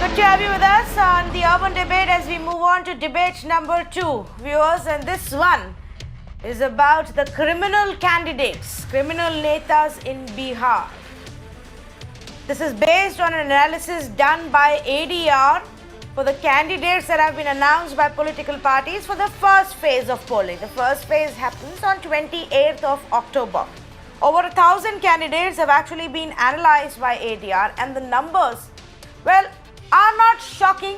Good to have you with us on the Urban Debate as we move on to debate number 2, viewers, and this one is about the criminal candidates, criminal netas in Bihar. This is based on an analysis done by ADR for the candidates that have been announced by political parties for the first phase of polling. The first phase happens on 28th of October. Over 1,000 candidates have actually been analyzed by ADR, and the numbers, well, are not shocking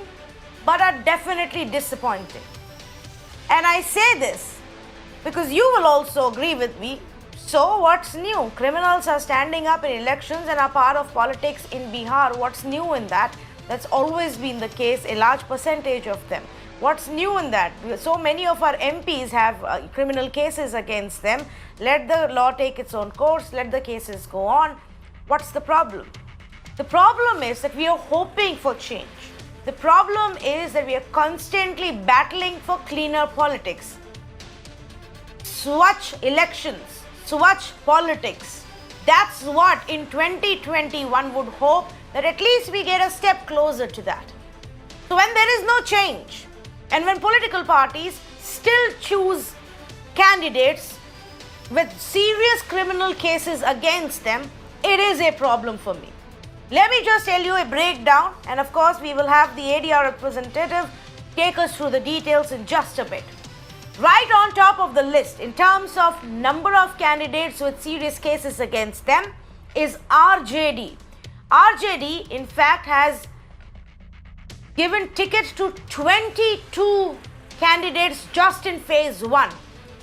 but are definitely disappointing. And I say this because you will also agree with me. So what's new? Criminals are standing up in elections and are part of politics in Bihar. What's new in that? That's always been the case, a large percentage of them. What's new in that? So many of our MPs have criminal cases against them. Let the law take its own course, let the cases go on. What's the problem? The problem is that we are hoping for change. The problem is that we are constantly battling for cleaner politics. Swatch elections, swatch politics. That's what in 2021 would hope that at least we get a step closer to that. So when there is no change and when political parties still choose candidates with serious criminal cases against them, it is a problem for me. Let me just tell you a breakdown, and of course we will have the ADR representative take us through the details in just a bit. Right on top of the list in terms of number of candidates with serious cases against them is RJD. RJD in fact has given tickets to 22 candidates just in phase 1,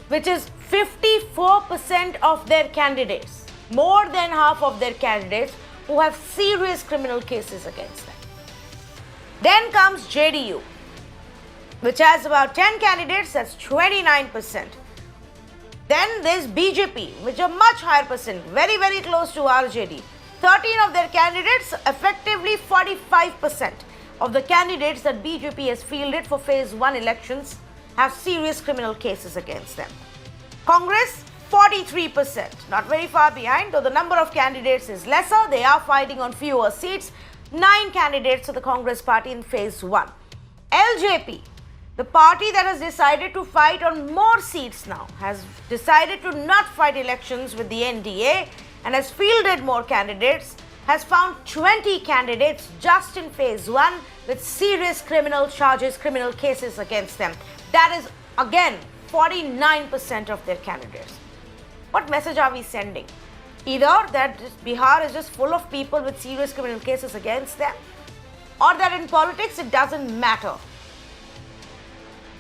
which is 54% of their candidates, more than half of their candidates who have serious criminal cases against them. Then comes JDU, which has about 10 candidates, that's 29%. Then there's BJP, which are much higher percent, very, very close to RJD. 13 of their candidates, effectively 45% of the candidates that BJP has fielded for phase 1 elections have serious criminal cases against them. Congress, 43%, not very far behind, though the number of candidates is lesser. They are fighting on fewer seats. 9 candidates of the Congress party in phase 1. LJP, the party that has decided to fight on more seats now, has decided to not fight elections with the NDA and has fielded more candidates, has found 20 candidates just in phase 1 with serious criminal charges, criminal cases against them. That is, again, 49% of their candidates. What message are we sending? Either that Bihar is just full of people with serious criminal cases against them, or that in politics it doesn't matter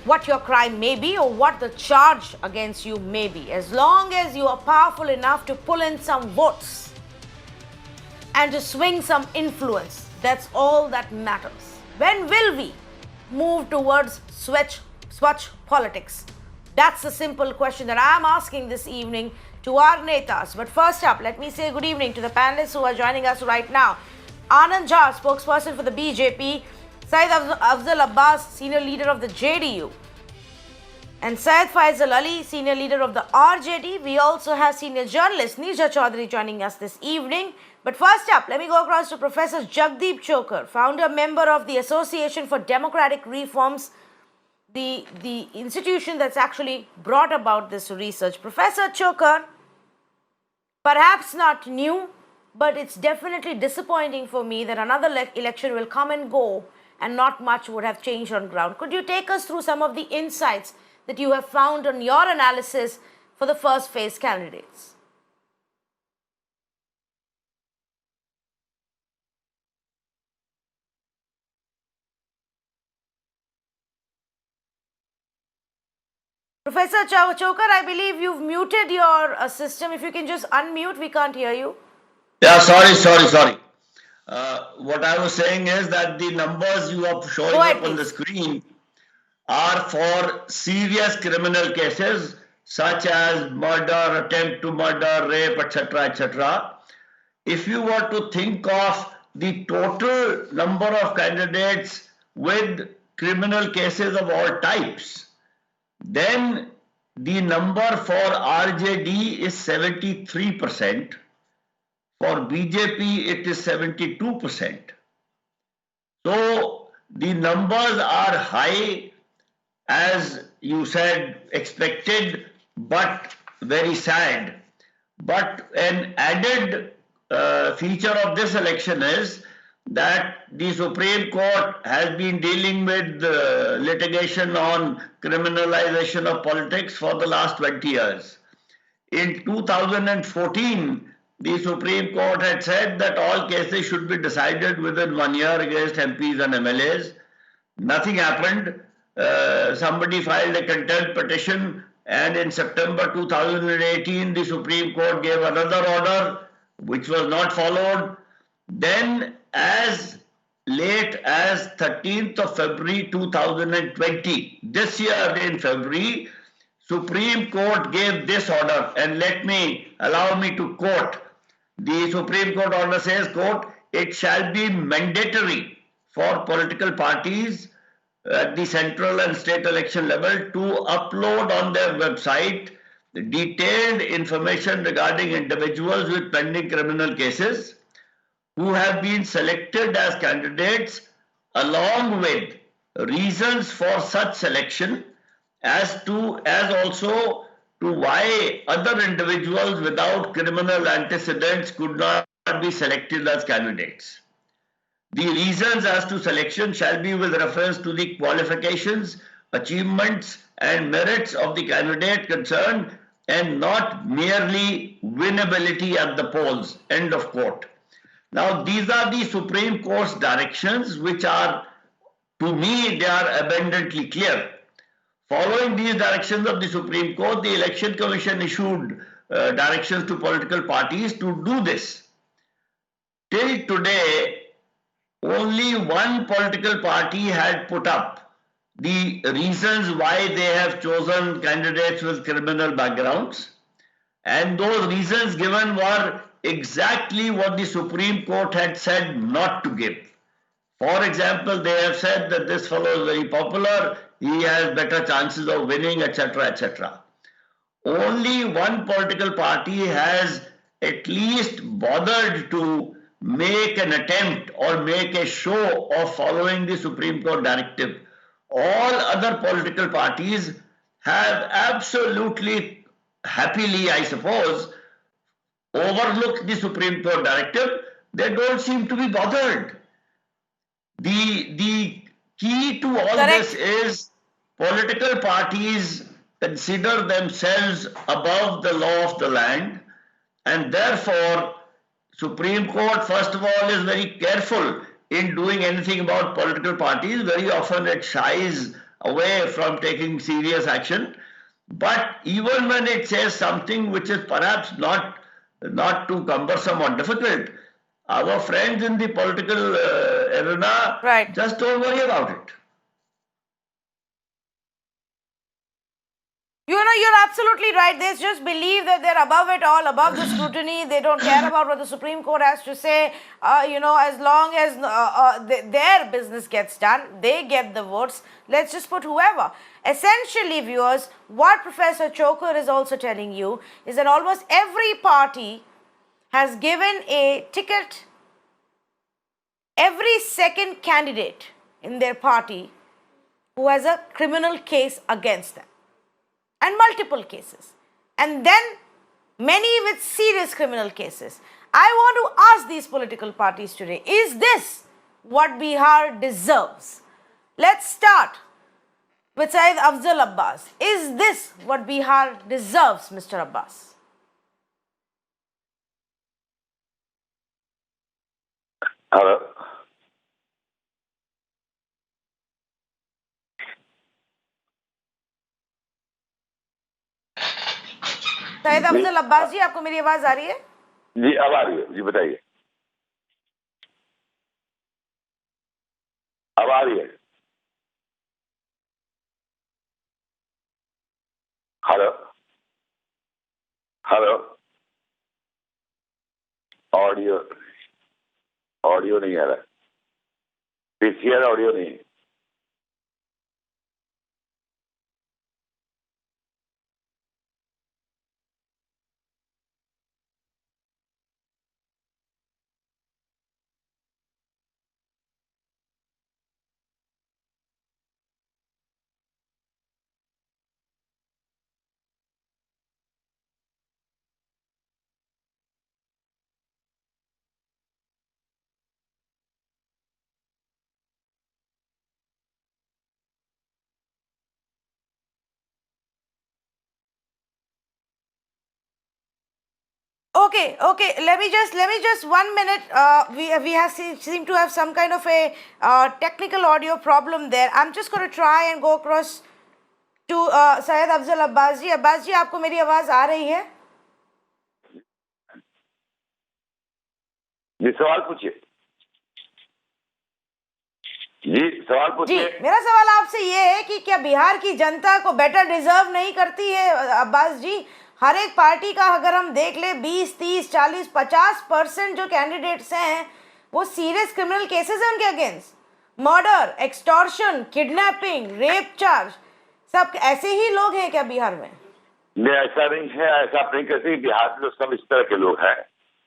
what your crime may be or what the charge against you may be. As long as you are powerful enough to pull in some votes and to swing some influence, that's all that matters. When will we move towards swatch politics? That's the simple question that I am asking this evening to our netas. But first up, let me say good evening to the panelists who are joining us right now. Anand Jha, spokesperson for the BJP, Syed Afzal Abbas, senior leader of the JDU, and Syed Faisal Ali, senior leader of the RJD. We also have senior journalist Neerja Chaudhary joining us this evening. But first up, let me go across to Professor Jagdeep Chokar, founder member of the Association for Democratic Reforms, the institution that's actually brought about this research. Professor Chokar, perhaps not new, but it's definitely disappointing for me that another election will come and go and not much would have changed on ground. Could you take us through some of the insights that you have found on your analysis for the first phase candidates? Professor Chokar, I believe you've muted your system. If you can just unmute, we can't hear you. Yeah, sorry. What I was saying is that the numbers you are showing up on the screen are for serious criminal cases such as murder, attempt to murder, rape, etc., etc. If you were to think of the total number of candidates with criminal cases of all types, then the number for RJD is 73%. For BJP, it is 72%. So The numbers are high, as you said, expected, but very sad. But an added feature of this election is that the Supreme Court has been dealing with litigation on criminalization of politics for the last 20 years. In 2014, the Supreme Court had said that all cases should be decided within 1 year against MPs and MLAs. Nothing happened. Somebody filed a contempt petition, and in September 2018, the Supreme Court gave another order which was not followed. Then, as late as 13th of February 2020, this year in February, Supreme Court gave this order, and allow me to quote. The Supreme Court order says, quote, "It shall be mandatory for political parties at the central and state election level to upload on their website detailed information regarding individuals with pending criminal cases who have been selected as candidates, along with reasons for such selection, as also to why other individuals without criminal antecedents could not be selected as candidates. The reasons as to selection shall be with reference to the qualifications, achievements, and merits of the candidate concerned, and not merely winnability at the polls." End of quote. Now, these are the Supreme Court's directions, which are, to me, they are abundantly clear. Following these directions of the Supreme Court, the Election Commission issued directions to political parties to do this. Till today, only one political party had put up the reasons why they have chosen candidates with criminal backgrounds, and those reasons given were exactly what the Supreme Court had said not to give. For example, they have said that this fellow is very popular, he has better chances of winning, etc., etc. Only one political party has at least bothered to make an attempt or make a show of following the Supreme Court directive. All other political parties have absolutely happily, I suppose, overlooked the Supreme Court directive. They don't seem to be bothered. The key to all this is political parties consider themselves above the law of the land, and therefore Supreme Court, first of all, is very careful in doing anything about political parties. Very often it shies away from taking serious action. But even when it says something which is perhaps not too cumbersome or difficult, our friends in the political arena just don't worry about it. You know, you're absolutely right. They just believe that they're above it all, above the scrutiny. They don't care about what the Supreme Court has to say. As long as their business gets done, they get the votes. Let's just put whoever. Essentially, viewers, what Professor Chokar is also telling you is that almost every party has given a ticket, every second candidate in their party who has a criminal case against them, and multiple cases, and then many with serious criminal cases. I want to ask these political parties today, is this what Bihar deserves? Let's start with Syed Afzal Abbas. Is this what Bihar deserves, Mr. Abbas? Hello. Syed Afzal Abbas जी, आपको मेरी आवाज आ रही है? जी, अब आ रही है। जी बताइए। अब आ रही है। Hello hello. ऑडियो नहीं आ रहा। पीसीआर ऑडियो नहीं। Okay. Let me just 1 minute. We seem to have some kind of a technical audio problem there. I'm just going to try and go across to Syed Afzal Abbas ji. Abbas ji, आपको मेरी आवाज आ रही है? जी सवाल पूछिए। जी, मेरा सवाल आपसे ये है कि क्या बिहार की जनता को बेटर डिजर्व नहीं करती है अब्बास जी? हर एक पार्टी का अगर हम देख ले 20, 30, 40, 50% जो कैंडिडेट्स हैं वो सीरियस क्रिमिनल केसेस हैं उनके against. Murder, extortion, kidnapping, rape charge, सब ऐसे ही लोग हैं क्या बिहार में? नहीं, ऐसा नहीं है, ऐसा आप नहीं कहते। बिहार में सब इस तरह के लोग हैं,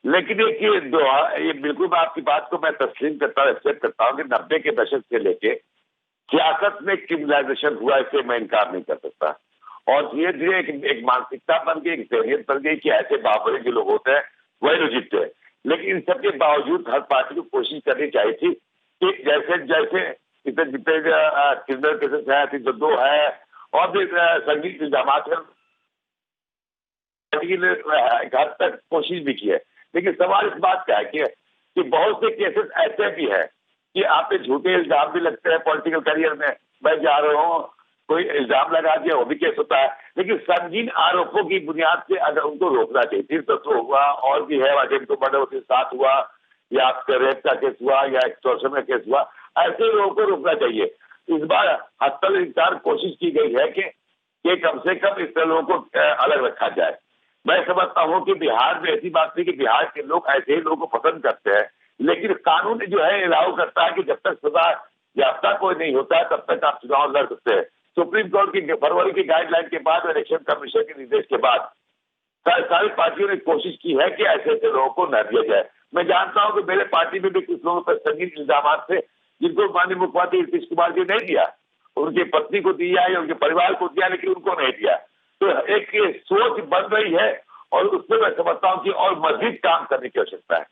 लेकिन ये बिल्कुल आपकी बात को मैं तस्लीम करता हूँ, एक्सेप्ट करता हूँ कि 90 के दशक से लेके सियासत में क्रिमिनलाइजेशन हुआ, इससे मैं इनकार नहीं कर सकता। और धीरे धीरे एक मानसिकता बन गई, एक जहनीत बन गई कि ऐसे बाबरी जो लोग होते हैं वही अनुचित है। लेकिन इन सबके बावजूद हर पार्टी को कोशिश करनी चाहिए थी कि जैसे जितने क्रिमिनल केसेस है, 302 है और भी संगीन इल्जाम है, एक हद तक कोशिश भी की है। लेकिन सवाल इस बात का है कि बहुत से केसेस ऐसे भी है कि आप पे झूठे इल्जाम भी लगते हैं पॉलिटिकल करियर में। मैं जा रहा हूँ, कोई इल्जाम लगा दिया, वो भी केस होता है। लेकिन संगीन आरोपों की बुनियाद से अगर उनको रोकना चाहिए, 302 हुआ और भी है, तो मर्डर के साथ हुआ या आपका रेप का केस हुआ या एक्सटॉर्शन का केस हुआ, ऐसे लोगों को रोकना चाहिए। इस बार हत्तल इंकार कोशिश की गई है कि कम से कम इस लोगों को अलग रखा जाए। मैं समझता हूं कि बिहार में ऐसी बात नहीं कि बिहार के लोग ऐसे ही लोगों को पसंद करते हैं, लेकिन कानून जो है अलाउ करता है कि जब तक सजा याफ्ता कोई नहीं होता है तब तक आप चुनाव लड़ सकते हैं। सुप्रीम कोर्ट की फरवरी की गाइडलाइन के बाद, इलेक्शन कमीशन के निर्देश के बाद सारी पार्टियों ने कोशिश की है कि ऐसे ऐसे लोगों को न दिया जाए। मैं जानता हूं कि मेरे पार्टी में भी कुछ लोगों पर संगीन इल्जाम थे जिनको माननीय मुख्यमंत्री नीतीश कुमार जी नहीं दिया, उनकी पत्नी को दिया या उनके परिवार को दिया, लेकिन उनको नहीं दिया। तो एक सोच बन रही है और उसमें मैं समझता हूं कि और मजीद काम करने की आवश्यकता है।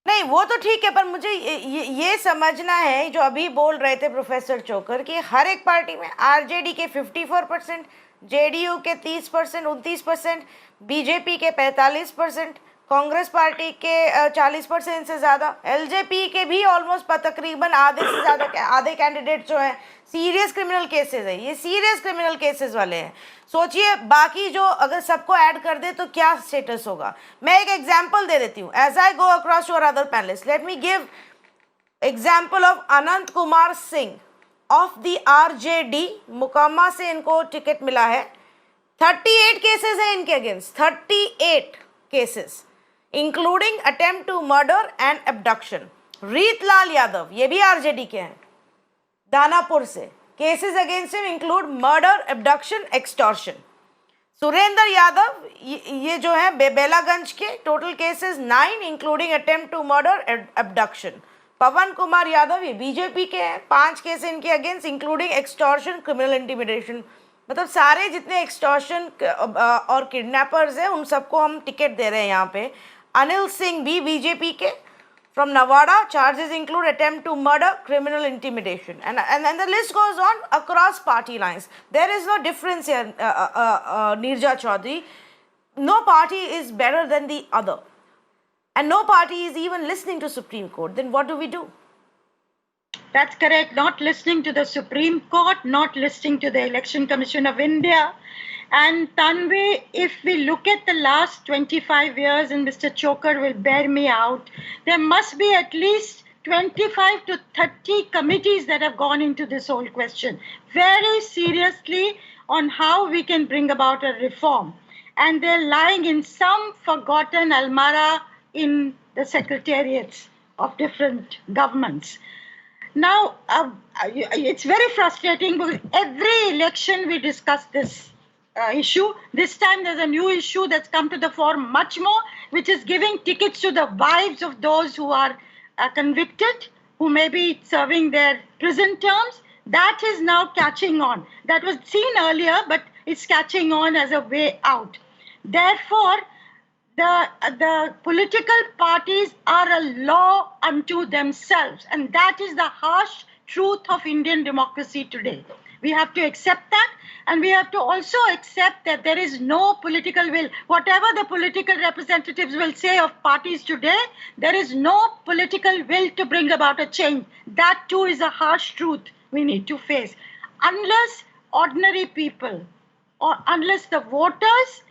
नहीं, वो तो ठीक है, पर मुझे ये समझना है जो अभी बोल रहे थे प्रोफेसर चोकर कि हर एक पार्टी में आरजेडी के 54%, जेडीयू के 30%, 29%, बीजेपी के 45%, कांग्रेस पार्टी के 40% से ज़्यादा, एलजेपी के भी ऑलमोस्ट तकरीबन आधे से ज़्यादा, आधे कैंडिडेट जो हैं सीरियस क्रिमिनल केसेस है। ये सीरियस क्रिमिनल केसेस वाले हैं। सोचिए बाकी जो अगर सबको ऐड कर दे तो क्या स्टेटस होगा। मैं एक एग्जांपल दे देती हूँ। As I go across your other panellist, let me give example of Anant Kumar Singh of the RJD. Mokama से इनको टिकट मिला है। 38 केसेस हैं इनके against, 38 cases including attempt to murder and abduction. Ritlal Yadav, ये भी आरजेडी के हैं, दानापुर से। Cases against him include murder, abduction, extortion. Surendra Yadav ये जो है बेलागंज के, total cases 9 including attempt to murder, abduction. Pawan Kumar Yadav ये बीजेपी के हैं, 5 केस इनके against including extortion, criminal intimidation. मतलब सारे जितने एक्सटॉर्शन और किडनैपर्स हैं उन सबको हम टिकट दे रहे हैं यहाँ पे। अनिल सिंह भी बीजेपी के, from Nevada, charges include attempt to murder, criminal intimidation, and the list goes on across party lines. There is no difference here, Neerja Chaudhary. No party is better than the other, and no party is even listening to Supreme Court. Then what do we do? That's correct. Not listening to the Supreme Court, not listening to the Election Commission of India. And Tanvi, if we look at the last 25 years, and Mr. Chokar will bear me out, there must be at least 25 to 30 committees that have gone into this whole question very seriously on how we can bring about a reform. And they're lying in some forgotten almara in the secretariats of different governments. Now, it's very frustrating because every election we discuss this issue. This time there's a new issue that's come to the fore much more, which is giving tickets to the wives of those who are convicted, who may be serving their prison terms. That is now catching on. That was seen earlier, but it's catching on as a way out. Therefore, the political parties are a law unto themselves, and that is the harsh truth of Indian democracy today. We have to accept that, and we have to also accept that there is no political will. Whatever the political representatives will say of parties today, there is no political will to bring about a change. That too is a harsh truth we need to face. Unless ordinary people or unless the voters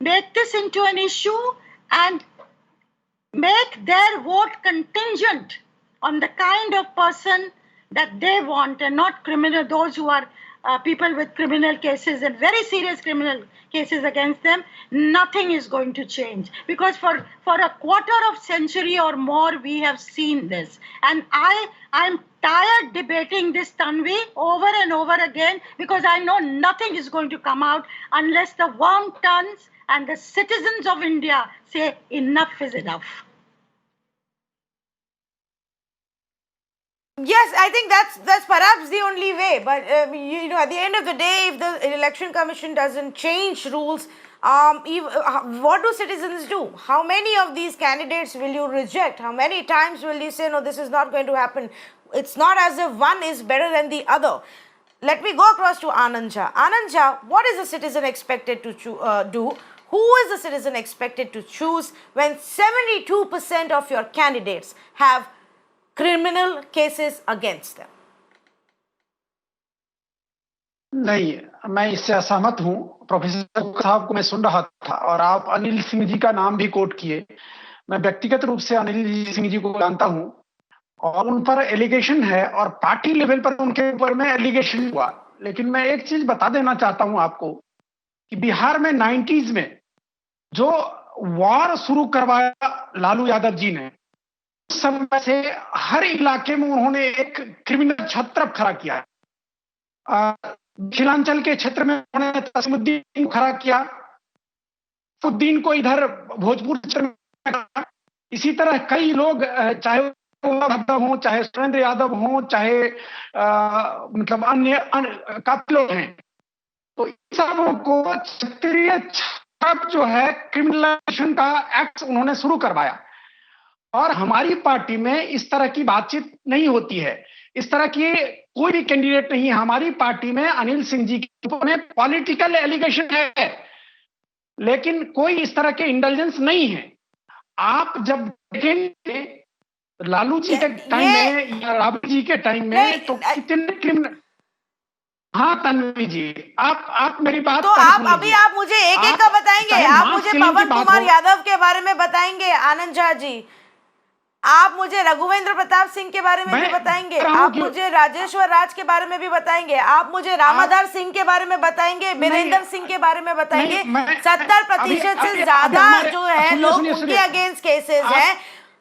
make this into an issue and make their vote contingent on the kind of person that they want and not criminal, those who are people with criminal cases and very serious criminal cases against them, nothing is going to change. Because for a quarter of century or more, we have seen this. And I'm tired debating this, Tanvi, over and over again, because I know nothing is going to come out unless the worm turns and the citizens of India say enough is enough. Yes, I think that's perhaps the only way. But at the end of the day, if the Election Commission doesn't change rules, what do citizens do? How many of these candidates will you reject? How many times will you say, no, this is not going to happen? It's not as if one is better than the other. Let me go across to Anand Jha. Anand Jha, what is a citizen expected to do? Who is the citizen expected to choose when 72% of your candidates have criminal cases against them? नहीं, मैं इससे असहमत हूं। Professor साहब को मैं सुन रहा था और आप अनिल सिंह जी का नाम भी कोट किए। मैं व्यक्तिगत रूप से अनिल सिंह जी को जानता हूं और उन पर एलिगेशन है और पार्टी लेवल पर उनके ऊपर में एलिगेशन हुआ। लेकिन मैं एक चीज बता देना चाहता हूं आपको कि बिहार में 90s में जो वॉर शुरू करवाया लालू यादव जी ने, उस समय से हर इलाके में उन्होंने एक क्रिमिनल छत्र खड़ा किया। दक्षिणांचल के क्षेत्र में उन्होंने तस्मुद्दीन खड़ा किया, उद्दीन को इधर भोजपुर क्षेत्र में, इसी तरह कई लोग, चाहे भद्दा हो, चाहे सुरेंद्र यादव हो, चाहे मतलब अन्य काफी लोग हैं। तो इन सबों को क्षेत्रीय छाप जो है क्रिमिनलाइजेशन का एक्ट उन्होंने शुरू करवाया। और हमारी पार्टी में इस तरह की बातचीत नहीं होती है, इस तरह की कोई भी कैंडिडेट नहीं है। हमारी पार्टी में अनिल सिंह जी के ऊपर में पॉलिटिकल एलिगेशन है, लेकिन कोई इस तरह के इंटेलिजेंस नहीं है। आप जब देखेंगे लालू जी के टाइम में या राबड़ी जी के टाइम में तो कितने क्रिमिनल। हाँ तन्वी जी, आप मेरी बात तो आप अभी आप मुझे एक एक का बताएंगे। आप मुझे पवन कुमार यादव के बारे में बताएंगे, आनंद झा जी। आप मुझे रघुवेंद्र प्रताप सिंह के बारे में भी बताएंगे, आप मुझे राजेश्वर राज के बारे में भी बताएंगे, आप मुझे रामाधार सिंह के बारे में बताएंगे, बीरेंद्र सिंह के बारे में बताएंगे। 70% से ज्यादा जो है लोग उनके अगेंस्ट केसेस हैं।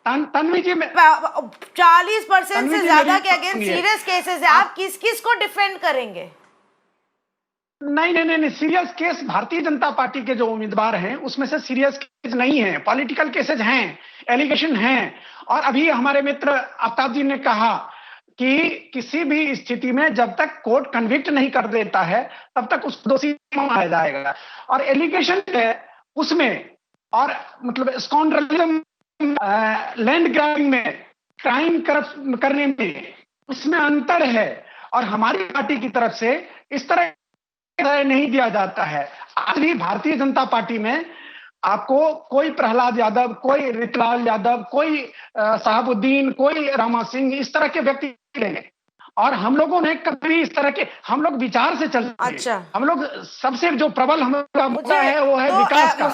तन्वी जी, 40% से ज्यादा के अगेंस्ट सीरियस केसेस है। आप किस किस को डिफेंड करेंगे? नहीं, serious case Bharatiya Janata party के जो उम्मीदवार हैं उसमें से सीरियस केस नहीं है, पॉलिटिकल केसेस हैं, एलिगेशन हैं। और अभी हमारे मित्र आफ्ताब जी ने कहा कि किसी भी स्थिति में जब तक कोर्ट कन्विक्ट नहीं कर देता है तब तक उस दोषी माना जाएगा। और एलिगेशन है उसमें, और मतलब स्कॉन्ड्रलिज्म, लैंड ग्रैबिंग में, क्राइम करने में, उसमें अंतर है। और हमारी पार्टी की तरफ से इस तरह नहीं दिया जाता है। आज भी भारतीय जनता पार्टी में आपको कोई प्रहलाद यादव, कोई रितलाल यादव, कोई साहबुद्दीन, कोई रामा सिंह, इस तरह के व्यक्ति मिलेंगे। और हम लोगों ने कभी इस तरह के, हम लोग विचार से चलते हैं। अच्छा, हम लोग सबसे जो प्रबल हमारा मुद्दा है वो है विकास का।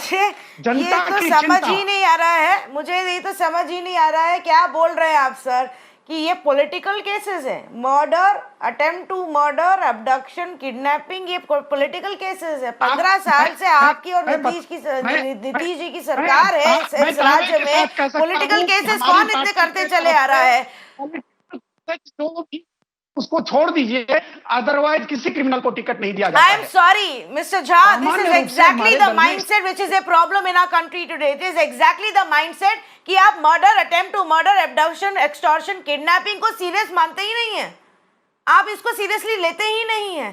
जनता की समझ ही नहीं आ रहा है, मुझे ये तो समझ ही नहीं आ रहा है क्या बोल रहे हैं आप सर, कि ये पॉलिटिकल केसेस हैं। Murder, attempt to murder, abduction, kidnapping, ये पॉलिटिकल केसेस है। 15 साल से आपकी और नीतीश जी की सरकार है इस राज्य में। पॉलिटिकल केसेस कौन इतने करते चले आ रहा है? उसको छोड़ दीजिए, अदरवाइज किसी क्रिमिनल को टिकट नहीं दिया जाता है। I am sorry, Mr. Jha, this is exactly the mindset which is a problem in our country today. It is exactly the mindset कि आप murder, attempt to murder, abduction, extortion, kidnapping को serious मानते ही नहीं है। आप इसको seriously लेते ही नहीं है।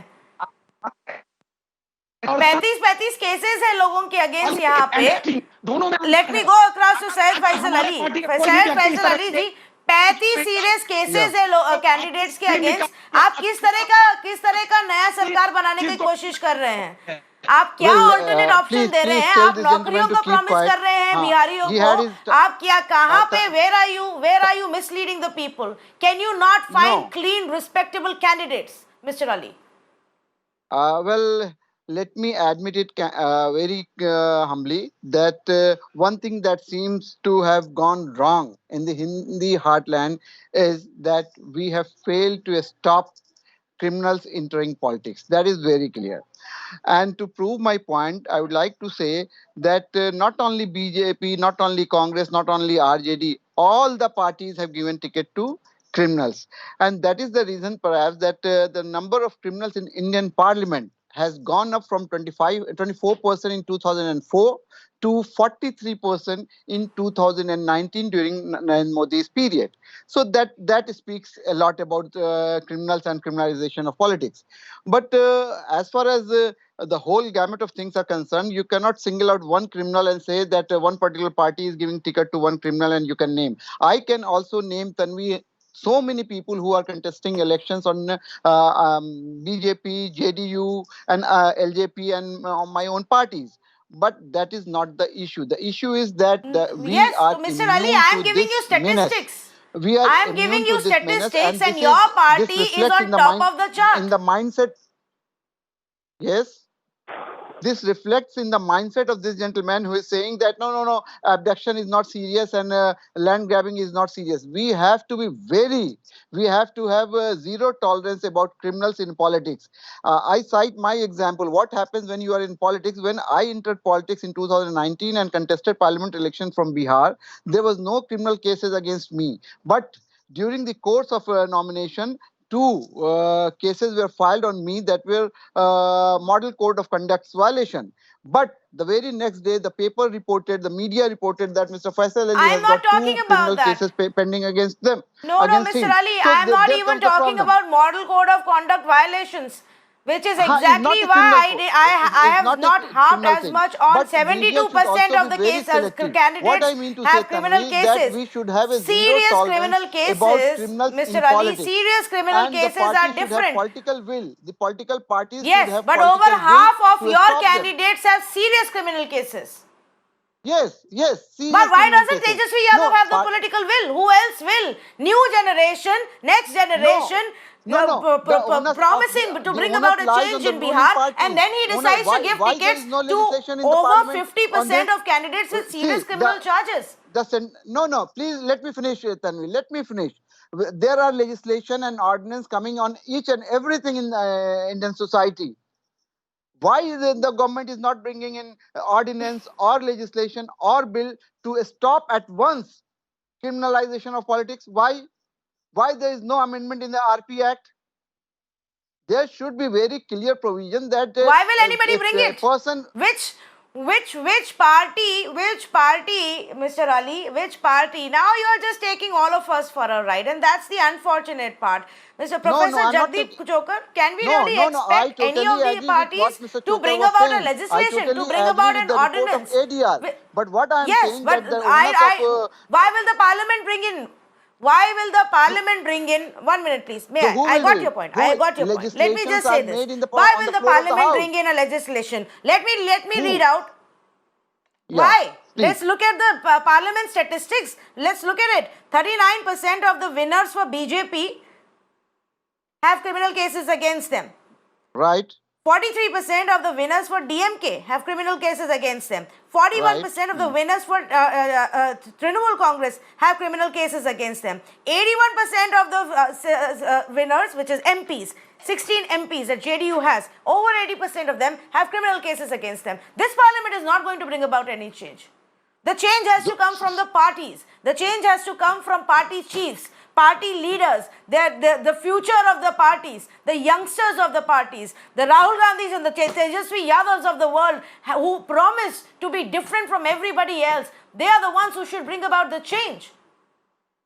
35 केसेस हैं लोगों के अगेंस्ट यहाँ पे। Let me go across to Syed Faisal Ali. Syed Faisal Ali ji, 35 serious cases है कैंडिडेट्स के अगेंस्ट। आप किस तरह का नया सरकार बनाने की कोशिश कर रहे हैं? आप क्या ऑल्टरनेट ऑप्शन दे रहे हैं? आप नौकरियों का प्रॉमिस कर रहे हैं बिहारियों को। आप क्या कहां पे where are you misleading the people? Can you not find clean respectable candidates, mister Ali? Well, let me admit it very humbly that one thing that seems to have gone wrong in the Hindi heartland is that we have failed to stop criminals entering politics. That is very clear. And to prove my point, I would like to say that not only BJP, not only Congress, not only RJD, all the parties have given ticket to criminals. And that is the reason perhaps that the number of criminals in Indian parliament has gone up from 24% in 2004 to 43% in 2019 during Narendra Modi's period. So that speaks a lot about criminals and criminalization of politics. But as far as the whole gamut of things are concerned, you cannot single out one criminal and say that one particular party is giving ticket to one criminal and you can name. I can also name, Tanvi, so many people who are contesting elections on BJP, JDU, and LJP, and my own parties. But that is not the issue. The issue is that we yes, are Mr. Ali, I am giving you statistics. I am giving you statistics, and your party is on top of the chart. In the mindset, yes. This reflects in the mindset of this gentleman who is saying that no, abduction is not serious and land grabbing is not serious. We have to have zero tolerance about criminals in politics. I cite my example. What happens when you are in politics? When I entered politics in 2019 and contested parliament election from Bihar, there was no criminal cases against me. But during the course of nomination, two cases were filed on me that were model code of conduct violation. But the very next day, the paper reported, the media reported that Mr. Faisal Ali has got two criminal cases pending against them. No, Mr. Ali, I am not even talking about model code of conduct violations, which is exactly why I have not harped as much on 72% of the cases. Candidates have criminal cases. We should have a serious criminal cases, Mr. Ali, serious criminal cases are different. Political will. The political parties yes, should have but over half of your candidates have serious criminal cases. Yes. But why doesn't Tejasvi Yadav have the political will? Who else will? New generation, next generation, promising to bring about a change in Bihar, and then he decides to give tickets to over 50% of candidates with serious criminal charges. No, please let me finish, Tanvi. Let me finish. There are legislation and ordinance coming on each and everything in Indian society. Why the government is not bringing in ordinance or legislation or bill to stop at once criminalization of politics? Why there is no amendment in the RP Act? There should be very clear provision that why will anybody bring it? Which party, Mr. Ali, which party? Now you are just taking all of us for a ride, and that's the unfortunate part. Mr. Professor Jagdeep Chokar, can we really expect any of the parties to bring about a legislation, to bring about an ordinance? But what I am saying but why will the parliament bring in? Why will the parliament bring in? 1 minute, please. I got your point. Let me just say this. Why will the parliament bring in a legislation? Let me read out. Yeah, why? Please. Let's look at the parliament statistics. Let's look at it. 39% of the winners for BJP have criminal cases against them. Right. 43% of the winners for DMK have criminal cases against them. 41% of the winners for Trinamool Congress have criminal cases against them. 81% of the winners, which is MPs, 16 MPs that JDU has, over 80% of them have criminal cases against them. This parliament is not going to bring about any change. The change has to come from the parties. The change has to come from party chiefs, party leaders, the future of the parties, the youngsters of the parties, the Rahul Gandhis and the Tejasvi Yadavs of the world who promise to be different from everybody else. They are the ones who should bring about the change.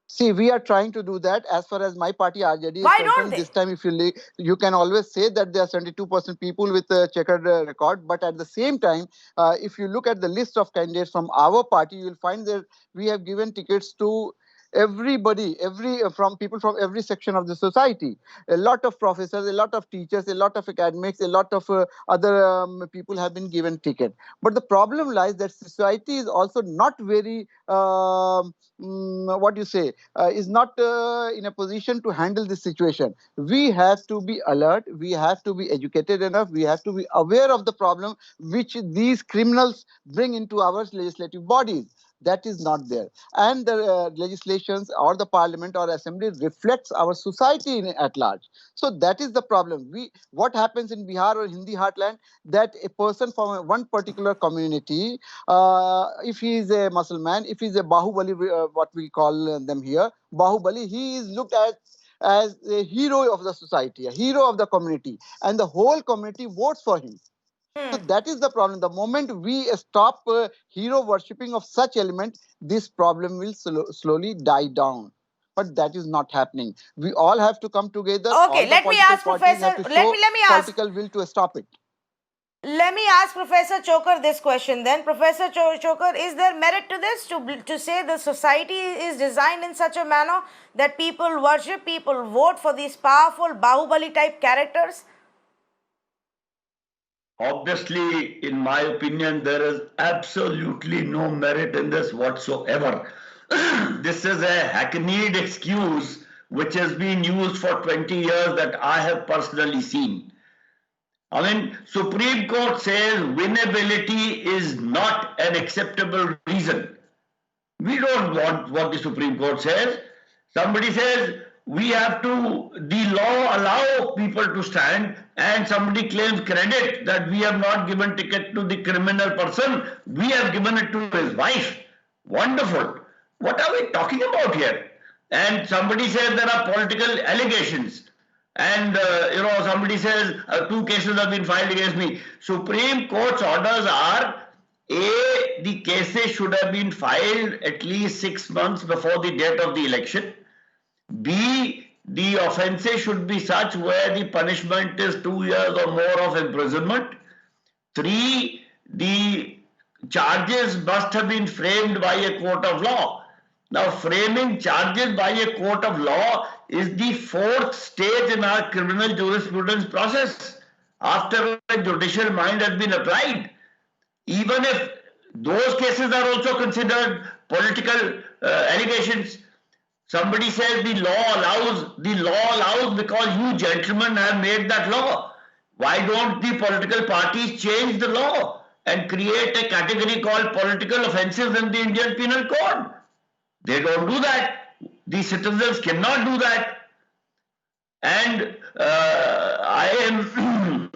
See, we are trying to do that as far as my party RJD is Why concerned. don't they? This time, if you can always say that there are 72% people with a checkered record, but at the same time, if you look at the list of candidates from our party, you will find that we have given tickets to everybody, from people from every section of the society. A lot of professors, a lot of teachers, a lot of academics, a lot of other people have been given ticket. But the problem lies that society is also not very what do you say, is not in a position to handle this situation. We have to be alert, we have to be educated enough, we have to be aware of the problem which these criminals bring into our legislative bodies. That is not there, and the legislations or the parliament or assembly reflects our society at large. So that is the problem. What happens in Bihar or Hindi heartland, that a person from one particular community, if he is a Muslim, if he is a Bahubali, what we call them here, Bahubali, he is looked at as a hero of the society, a hero of the community, and the whole community votes for him. So that is the problem. The moment we stop hero worshipping of such element, this problem will slowly die down. But that is not happening. We all have to come together. Okay, all the let me political ask parties Professor. have to show Let me ask. political will to stop it. Let me ask Professor Chokar this question then. Professor Chokar, is there merit to this, to say the society is designed in such a manner that people worship, people vote for these powerful Bahubali type characters? Obviously, in my opinion, there is absolutely no merit in this whatsoever. This is a hackneyed excuse which has been used for 20 years that I have personally seen. I mean, Supreme Court says winnability is not an acceptable reason. We don't want what the Supreme Court says. Somebody says we have to, the law allow people to stand, and somebody claims credit that we have not given ticket to the criminal person, we have given it to his wife. Wonderful. What are we talking about here? And somebody says there are political allegations. And somebody says 2 cases have been filed against me. Supreme Court's orders are: A, the cases should have been filed at least 6 months before the date of the election. B, the offences should be such where the punishment is 2 years or more of imprisonment. 3, the charges must have been framed by a court of law. Now, framing charges by a court of law is the 4th stage in our criminal jurisprudence process after a judicial mind has been applied. Even if those cases are also considered political allegations, somebody says the law allows because you gentlemen have made that law. Why don't the political parties change the law and create a category called political offences in the Indian Penal Code? They don't do that. The citizens cannot do that. And I am,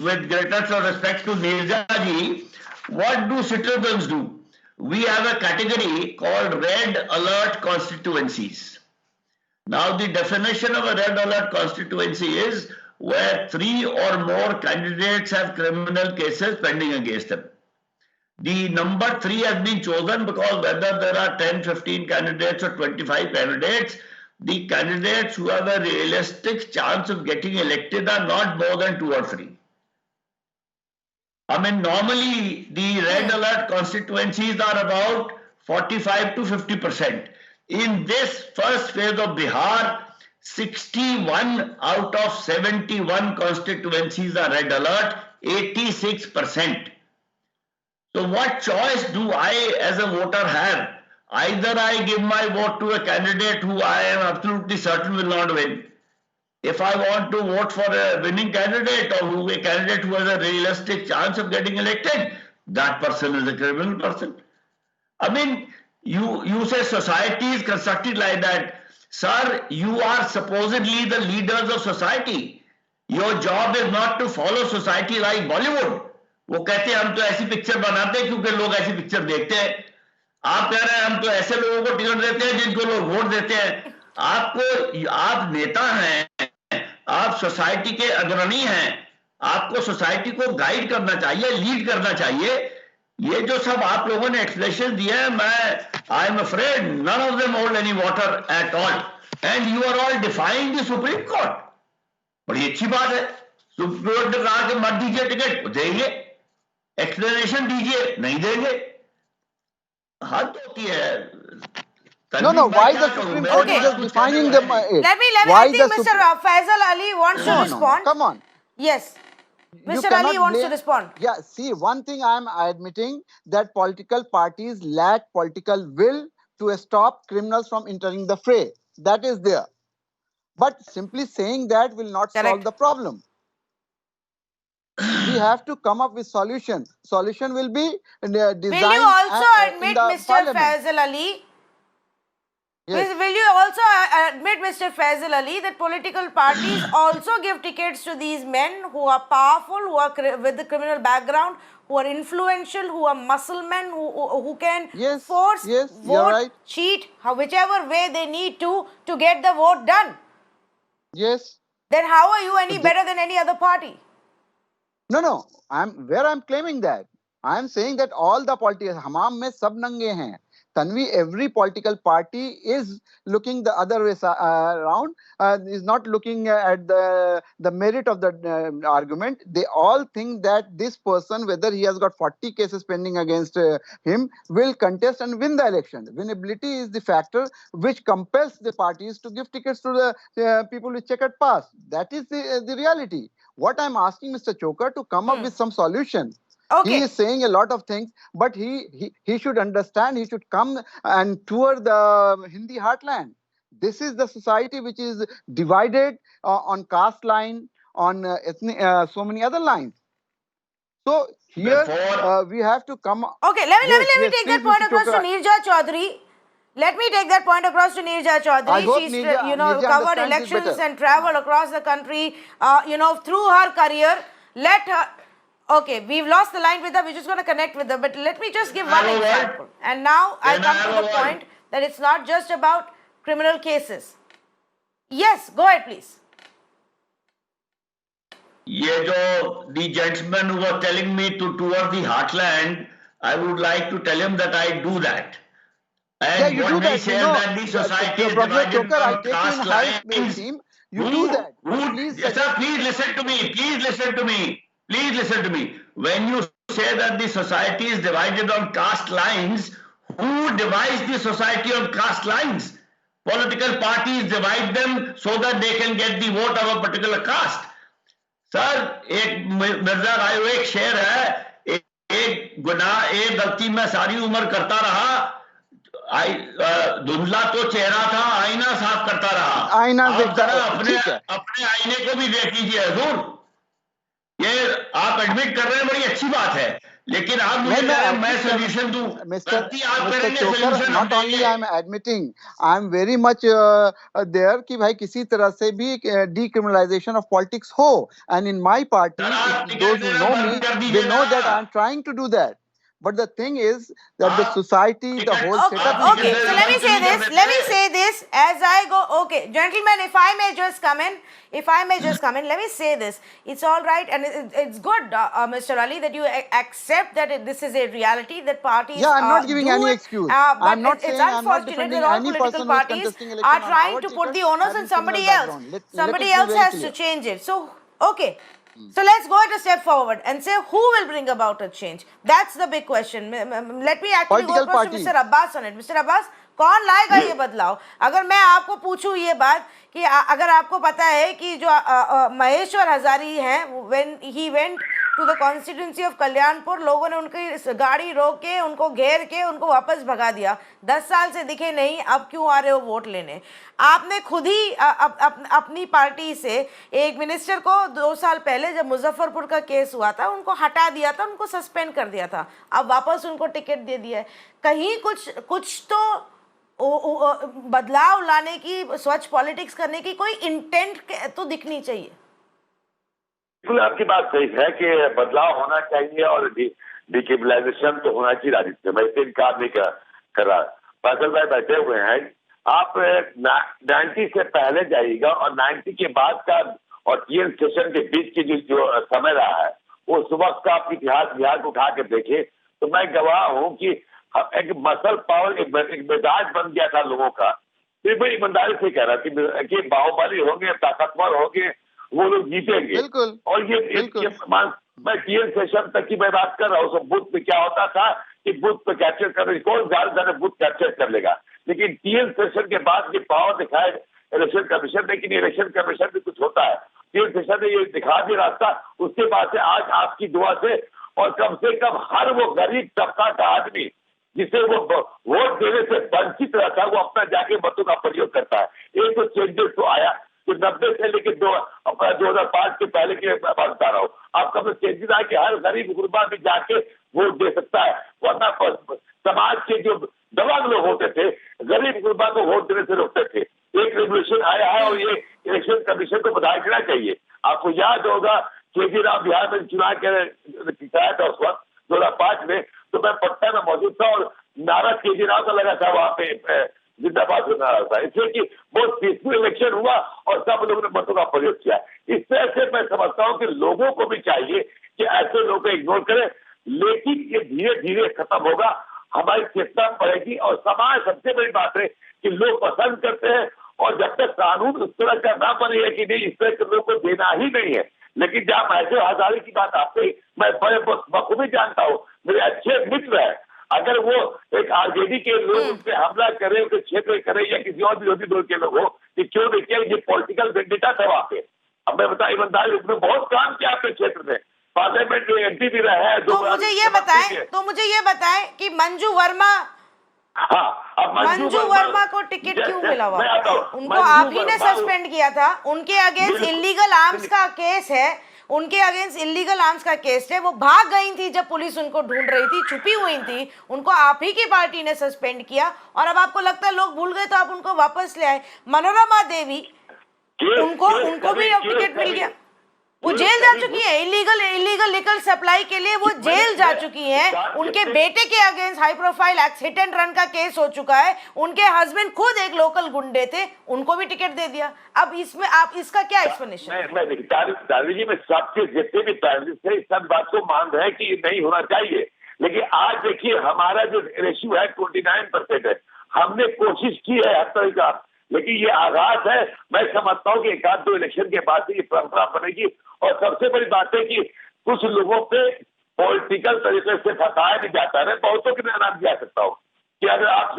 with greatest respect to Nirja ji, what do citizens do? We have a category called red alert constituencies. Now, the definition of a red alert constituency is where 3 or more candidates have criminal cases pending against them. The number 3 has been chosen because whether there are 10, 15 candidates or 25 candidates, the candidates who have a realistic chance of getting elected are not more than 2 or 3. I mean, normally the red alert constituencies are about 45 to 50%. In this first phase of Bihar, 61 out of 71 constituencies are red alert, 86%. So what choice do I as a voter have? Either I give my vote to a candidate who I am absolutely certain will not win. If I want to vote for a winning candidate or a candidate who has a realistic chance of getting elected, that person is a criminal person. I mean, you say society is constructed like that. Sir, you are supposedly the leaders of society. Your job is not to follow society like Bollywood. वो कहते हैं हम तो ऐसी picture बनाते हैं क्योंकि लोग ऐसी पिक्चर देखते हैं. आप कह रहे हैं हम तो ऐसे लोगों को टिकट देते हैं जिनको लोग वोट देते हैं. आप नेता हैं, आप सोसाइटी के अग्रणी हैं, आपको सोसाइटी को गाइड करना चाहिए, लीड करना चाहिए. ये जो सब आप लोगों ने एक्सप्लेनेशन दिए हैं, I am afraid none of them hold any water at all, and you are all defying the Supreme Court. बड़ी अच्छी बात है. सुप्रीम कोर्ट ने कहा कि मत दीजिए टिकट, देंगे. एक्सप्लेनेशन दीजिए, नहीं देंगे. हद होती है। No, मैं why क्या the कहूं, Supreme मेरे Court Okay. is pass just कुछ कहने defining को है them नहीं। it? Let me, I Why think the Mr. Faisal Ali wants to No, respond. come on. Yes. You Mr. Ali cannot wants to blame. respond. Yeah, see, one thing I am admitting that political parties lack political will to stop criminals from entering the fray. That is there. But simply saying that will not solve Correct. the problem. We have to come up with solution. Solution will be Will you designed also in admit, the Mr. parliament. Faisal Ali? Yes. Will you also admit, Mr. Faisal Ali, that political parties also give tickets to these men who are powerful, who are with the criminal background, who are influential, who are muscle men, who can Yes. force, Yes. You're vote, right. cheat, whichever way they need to get the vote done? Yes. Then how are you So any better than any other party? No. I'm claiming that. I'm saying that all the politics, hamam mein sab nange hain. Tanvi, every political party is looking the other way around, is not looking at the merit of the argument. They all think that this person, whether he has got 40 cases pending against him, will contest and win the election. Winnability is the factor which compels the parties to give tickets to the people with checkered past. That is the reality. What I'm asking Mr. Choker to come up with some solution. Okay. He is saying a lot of things, but he should understand, he should come and tour the Hindi heartland. This is the society which is divided on caste line, on ethnic, so many other lines. So here we have to come. Okay, let me take please, that point Mr. across to Choker. Neerja Chaudhary. Let me take that point across to Neerja Chaudhary. I hope She's Neerja covered understands this elections better. and traveled across the country. Through her career. Let her. Okay, we've lost the line with her. We're just going to connect with her. But let me just give one example. And now I come to the point that it's not just about criminal cases. Yes, go ahead, please. The gentleman who was telling me to tour the heartland, I would like to tell him that I do that. And you do that. Says that the society is divided Choker, I on take caste you in high lines. team. You do that. Please, sir, please listen to me. Please listen to me. Please listen to me. When you say that the society is divided on caste lines, who divides the society on caste lines? Political parties divide them so that they can get the vote of a particular caste. Sir, एक मिर्जा रायो एक शेर है, एक गुनाह, एक गलती मैं सारी उम्र करता रहा, धुंधला तो चेहरा था, आईना साफ करता रहा। आईना देखता रहा, अपने आईने को भी देख लीजिए हुजूर। ये आप एडमिट कर रहे हैं, बड़ी अच्छी बात है, लेकिन आप मुझे कह रहे हैं मैं सॉल्यूशन दूं। Mr. Choker, not only I am admitting, I am very much there कि भाई किसी तरह से भी decriminalization of politics हो, and in my party, those who know me, they know that I am trying to do that. But the thing is that the society, the whole setup. Okay, so let me say this as I go. Okay, gentlemen, if I may just come in, let me say this. It's all right, and it's good, Mr. Ali, that you accept that this is a reality that parties. Yeah, I'm not giving any excuse. I'm not saying I'm not defending any person who is contesting election are trying to put the onus on somebody else. Somebody else has to change it. So, okay. So let's go a step forward and say who will bring about a change. That's the big question. Let me actually go across to Mr. Abbas on it. Mr. Abbas, कौन लाएगा ये बदलाव? अगर मैं आपको पूछूं ये बात कि अगर आपको पता है कि जो महेश्वर हजारी हैं, when he went to the constituency of Kalyanpur, लोगों ने उनकी गाड़ी रोक के, उनको घेर के, उनको वापस भगा दिया। 10 साल से दिखे नहीं, अब क्यों आ रहे हो वोट लेने? आपने खुद ही अपनी पार्टी से एक मिनिस्टर को 2 साल पहले जब मुजफ्फरपुर का केस हुआ था, उनको हटा दिया था, उनको सस्पेंड कर दिया था, अब वापस उनको टिकट दे दिया है। कहीं कुछ तो बदलाव लाने की, स्वच्छ पॉलिटिक्स करने की कोई इंटेंट तो दिखनी चाहिए। बिल्कुल आपकी बात सही है कि बदलाव होना चाहिए और डिक्रिमिनलाइजेशन तो होना चाहिए राजनीति में, इससे इनकार नहीं कर रहा। फैसल भाई बैठे हुए हैं, आप 90 से पहले जाइएगा और 90 के बाद का और टीएन सेशन के बीच की जो समय रहा है, वो सुबह का आप इतिहास बिहार को उठा के देखे तो मैं गवाह हूँ कि एक मसल पावर, एक मिजाज बन गया था लोगों का। फिर बड़ी ईमानदारी से कह रहा कि बाहुबली होंगे, ताकतवर होंगे, वो लोग जीतेंगे। और ये मैं टीएन सेशन तक की मैं बात कर रहा हूँ। बुद्ध में क्या होता था कि बूथ पे कैप्चर कर, कौन ज्यादा बूथ कैप्चर कर लेगा। लेकिन टीएन सेशन के बाद ये पावर दिखाए इलेक्शन कमीशन, लेकिन इलेक्शन कमीशन भी कुछ होता है। टीएन सेशन ने ये दिखा दिया रास्ता, उसके बाद से आज आपकी दुआ से और कम से कम हर वो गरीब तबका का आदमी जिसे वो वोट देने से वंचित रहता है, वो अपना जाके मतों का प्रयोग करता है। एक तो चेंजेस तो आया कि 90 से लेकर 2005 के पहले की बात बता रहा हूँ, आपका तो चेंजेस आया कि हर गरीब गुरबा भी जाके वोट दे सकता है, वरना समाज के जो दबंग लोग होते थे गरीब गुरबा को वोट देने से रोकते थे। एक रेवोल्यूशन आया है और ये इलेक्शन कमीशन को बधाई देना चाहिए। आपको याद होगा केजी राव बिहार में चुनाव कराया था उस वक्त 2005 में, तो मैं पटना में मौजूद था और नारा केजी राव का लगा था वहां पे, जिंदाबाद का नारा था, इसलिए कि बहुत पीसफुल इलेक्शन हुआ और सब लोगों ने मतों का प्रयोग किया। इस तरह से मैं समझता हूँ कि लोगों को भी चाहिए कि ऐसे लोगों को इग्नोर करें, लेकिन ये धीरे धीरे खत्म होगा, हमारी चेतना बढ़ेगी और समाज, सबसे बड़ी बात है कि लोग पसंद करते हैं और जब तक कानून उस तरह का ना बने कि नहीं इस तरह के लोगों को देना ही नहीं है। लेकिन जहाँ महसूस हजारी की बात आते ही मैं बड़े बखूबी जानता हूँ, मेरे अच्छे मित्र है, अगर वो एक आरजेडी के लोग उन पे हमला करें, उनके क्षेत्र में करें या किसी और विरोधी दल के लोग हो, कि क्यों नहीं किया, ये पॉलिटिकल वेंडिटा था वहाँ पे। अब मैं बताया ईमानदारी, उसमें बहुत काम किया अपने क्षेत्र में, पार्लियामेंट में एमपी भी रहा है। तो मुझे ये बताएं कि मंजू वर्मा, हाँ, अब मंजू वर्मा को टिकट क्यों मिला हुआ? उनको आप ही ने सस्पेंड किया था, उनके अगेंस्ट इलीगल आर्म्स का केस है, उनके अगेंस्ट इलीगल आर्म्स का केस है, वो भाग गई थी जब पुलिस उनको ढूंढ रही थी, छुपी हुई थी, उनको आप ही की पार्टी ने सस्पेंड किया और अब आपको लगता है लोग भूल गए तो आप उनको वापस ले आए। मनोरमा देवी, उनको भी टिकट मिल गया, वो जेल जा चुकी है, इलीगल लिकर सप्लाई के लिए वो जेल जा चुकी हैं। उनके बेटे के against high profile hit and run का केस हो चुका है, उनके हस्बैंड खुद एक लोकल गुंडे थे, उनको भी टिकट दे दिया। अब इसमें आप इसका क्या एक्सप्लेनेशन? दादी जी, मैं सबके जितने भी पैनलिस्ट थे सब बात को मान रहे हैं कि नहीं होना चाहिए, लेकिन आज देखिए हमारा जो रेशियो है 29% है, हमने कोशिश की है हर तरह का, लेकिन ये आगाज है। मैं समझता हूँ कि एक आध दो इलेक्शन के बाद ये परंपरा बनेगी और सबसे बड़ी बात है कि कुछ लोगों पे पॉलिटिकल तरीके से फंसाया नहीं जाता है। बहुतों के नाम दिया सकता हूँ कि अगर आप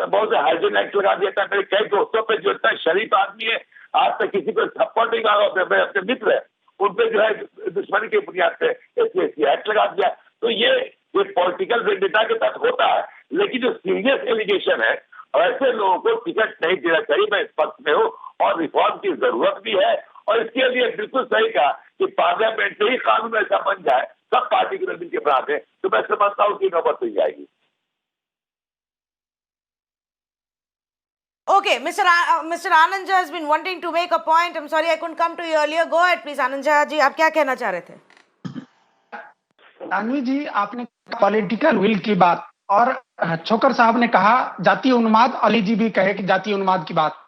बहुत से हाइजीन एक्ट लगा दिया था, मेरे कई दोस्तों पे जो इतना शरीफ आदमी है आज तक किसी को थप्पड़ नहीं मारा, अपने मित्र है उन पे जो है दुश्मनी की बुनियाद पे एक्ट लगा दिया। तो ये पॉलिटिकल वेंडिटा के तहत होता है, लेकिन जो सीरियस एलिगेशन है ऐसे लोगों को टिकट नहीं देना चाहिए। मैं इस पक्ष में हूँ और रिफॉर्म की जरूरत भी है और इसके लिए बिल्कुल सही कहा कि पार्लियामेंट में ही कानून ऐसा बन जाए सब पार्टी के मिल के बराबर है, तो मैं समझता हूँ कि नौबत हो जाएगी। Okay, Mr. Anand Jha has been wanting to make a point. I'm sorry I couldn't come to you earlier. Go ahead, please, Anand Jha जी, आप क्या कहना चाह रहे थे? तानवी जी, आपने पॉलिटिकल विल की बात और छोकर साहब ने कहा जातीय उन्माद, अली जी भी कहे कि जातीय उन्माद की बात।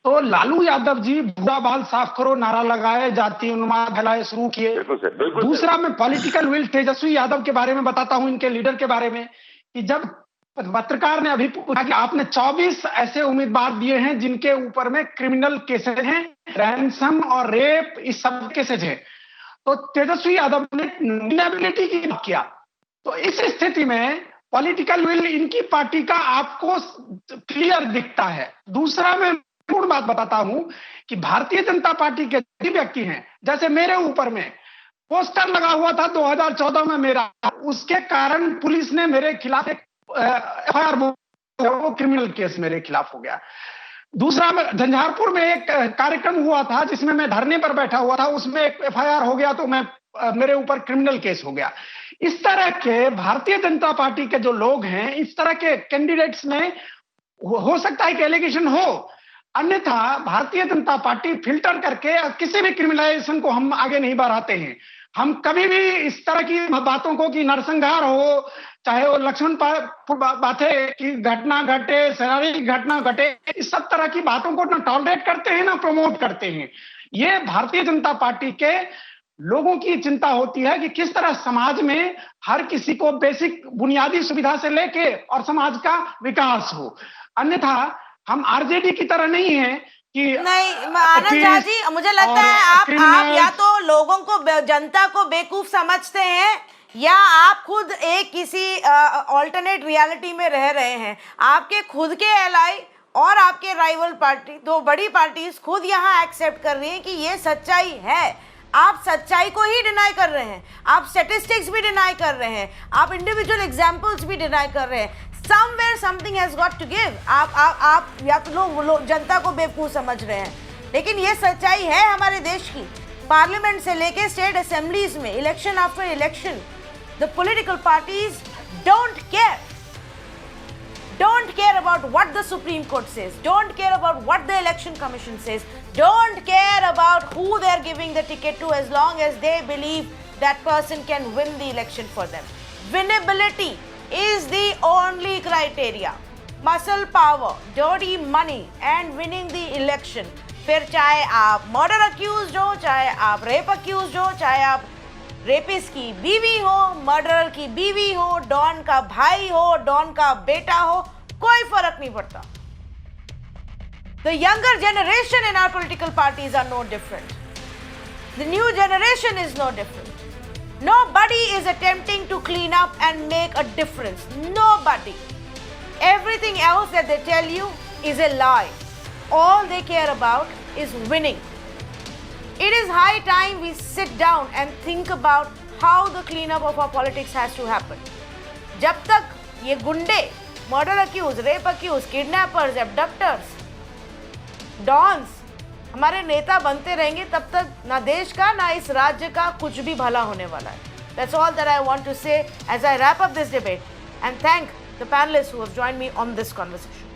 तो लालू यादव जी बुरा बाल साफ करो नारा लगाए, जातीय उन्माद फैलाए शुरू किए। दूसरा, मैं पॉलिटिकल विल तेजस्वी यादव के बारे में बताता हूं, इनके लीडर के बारे में, कि जब पत्रकार ने अभी पूछा कि आपने 24 ऐसे उम्मीदवार दिए हैं जिनके ऊपर में क्रिमिनल केसेज हैं, रैंसम और रेप, इस सब केसेज हैं, तो तेजस्वी यादव ने इनेबिलिटी की बात किया। तो इस स्थिति में पॉलिटिकल विल इनकी पार्टी का आपको क्लियर दिखता है। दूसरा, मैं पूर्ण बात बताता हूं कि भारतीय जनता पार्टी के व्यक्ति हैं, जैसे मेरे ऊपर में पोस्टर लगा हुआ था 2014 में मेरा, उसके कारण पुलिस ने मेरे खिलाफ एक एफआईआर, वो क्रिमिनल केस मेरे खिलाफ हो गया। दूसरा, झंझारपुर में एक कार्यक्रम हुआ था जिसमें मैं धरने पर बैठा हुआ था, उसमें एक एफआईआर हो गया, तो मेरे ऊपर क्रिमिनल केस हो गया। इस तरह के भारतीय जनता पार्टी के जो लोग हैं, इस तरह के कैंडिडेट्स में हो सकता है कि एलिगेशन हो, अन्यथा भारतीय जनता पार्टी फिल्टर करके किसी भी क्रिमिनलाइजेशन को हम आगे नहीं बढ़ाते हैं। हम कभी भी इस तरह की बातों को, कि नरसंहार हो, चाहे वो लक्ष्मण बातें की घटना घटे, शारीरिक घटना घटे, इस सब तरह की बातों को ना टॉलरेट करते हैं ना प्रमोट करते हैं। ये भारतीय जनता पार्टी के लोगों की चिंता होती है कि किस तरह समाज में हर किसी को बेसिक बुनियादी सुविधा से लेके और समाज का विकास हो। अन्यथा हम आरजेडी की तरह नहीं है कि नहीं। आनंद झा जी, मुझे लगता है आप या तो लोगों को, जनता को बेवकूफ समझते हैं या आप खुद एक किसी ऑल्टरनेट रियलिटी में रह रहे हैं, आपके खुद के एलाई और आपके राइवल पार्टी, दो बड़ी पार्टीज खुद यहाँ एक्सेप्ट कर रही हैं कि ये सच्चाई है। आप सच्चाई को ही डिनाई कर रहे हैं, आप स्टैटिस्टिक्स भी डिनाई कर रहे हैं, आप इंडिविजुअल एग्जाम्पल्स भी डिनाई कर रहे हैं। Somewhere something has got to give. आप या तो लोग जनता को बेवकूफ़ समझ रहे हैं, लेकिन ये सच्चाई है हमारे देश की। पार्लियामेंट से लेके स्टेट असेंबलीज में election after election the political parties don't care about what the Supreme Court says, don't care about what the Election Commission says, don't care about who they're giving the ticket to, as long as they believe that person can win the election for them. Winnability is the only criteria. Muscle power, dirty money and winning the election. फिर चाहे आप murder accused हो, चाहे आप rape accused हो, चाहे आप rapist की बीवी हो, मर्डरर की बीवी हो, डॉन का भाई हो, डॉन का बेटा हो, कोई फर्क नहीं पड़ता। The younger generation in our political parties are no different. The new generation is no different. Nobody is attempting to clean up and make a difference. Nobody. Everything else that they tell you is a lie. All they care about is winning. It is high time we sit down and think about how the cleanup of our politics has to happen. जब तक ये गुंडे, murder accused, rape accused, kidnappers, abductors, dons हमारे नेता बनते रहेंगे, तब तक ना देश का ना इस राज्य का कुछ भी भला होने वाला है. That's all that I want to say as I wrap up this debate and thank the panelists who have joined me on this conversation.